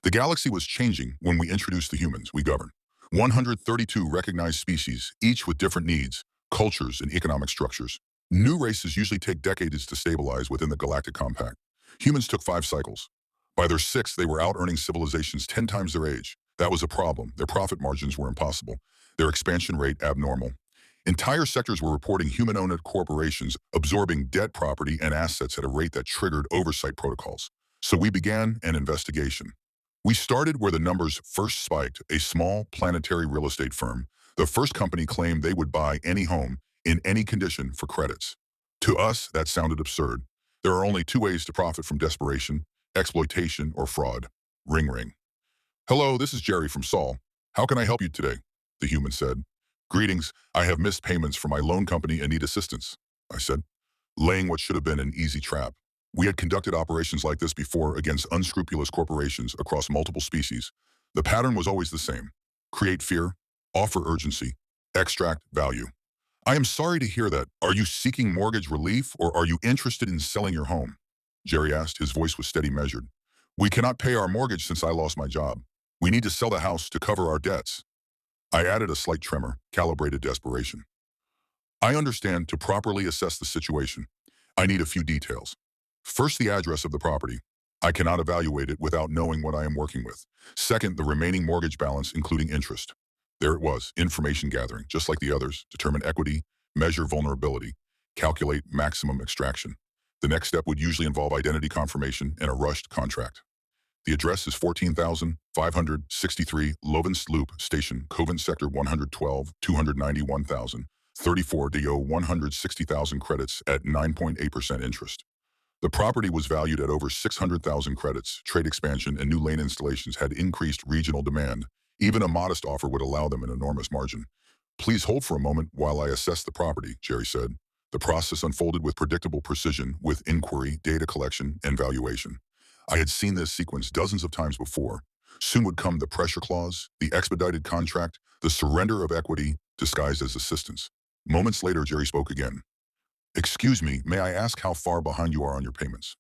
The galaxy was changing when we introduced the humans we govern. 132 recognized species, each with different needs, cultures, and economic structures. New races usually take decades to stabilize within the galactic compact. Humans took 5 cycles. By their sixth, they were out-earning civilizations 10 times their age. That was a problem. Their profit margins were impossible. Their expansion rate abnormal. Entire sectors were reporting human-owned corporations absorbing debt, property, and assets at a rate that triggered oversight protocols. So we began an investigation. We started where the numbers first spiked, a small planetary real estate firm. The first company claimed they would buy any home in any condition for credits. To us, that sounded absurd. There are only two ways to profit from desperation: exploitation or fraud. Ring ring. Hello, this is Jerry from Saul. How can I help you today? The human said. Greetings, I have missed payments from my loan company and need assistance, I said, laying what should have been an easy trap. We had conducted operations like this before against unscrupulous corporations across multiple species. The pattern was always the same: create fear, offer urgency, extract value. I am sorry to hear that. Are you seeking mortgage relief or are you interested in selling your home? Jerry asked. His voice was steady, measured. We cannot pay our mortgage since I lost my job. We need to sell the house to cover our debts. I added a slight tremor, calibrated desperation. I understand. To properly assess the situation, I need a few details. First, the address of the property. I cannot evaluate it without knowing what I am working with. Second, the remaining mortgage balance, including interest. There it was, information gathering, just like the others. Determine equity, measure vulnerability, calculate maximum extraction. The next step would usually involve identity confirmation and a rushed contract. The address is 14,563 Lovens Loop Station, Covent Sector 112, 291,000, 34 DO 160,000 credits at 9.8% interest. The property was valued at over 600,000 credits. Trade expansion and new lane installations had increased regional demand. Even a modest offer would allow them an enormous margin. Please hold for a moment while I assess the property, Jerry said. The process unfolded with predictable precision, with inquiry, data collection, and valuation. I had seen this sequence dozens of times before. Soon would come the pressure clause, the expedited contract, the surrender of equity disguised as assistance. Moments later, Jerry spoke again. Excuse me, may I ask how far behind you are on your payments?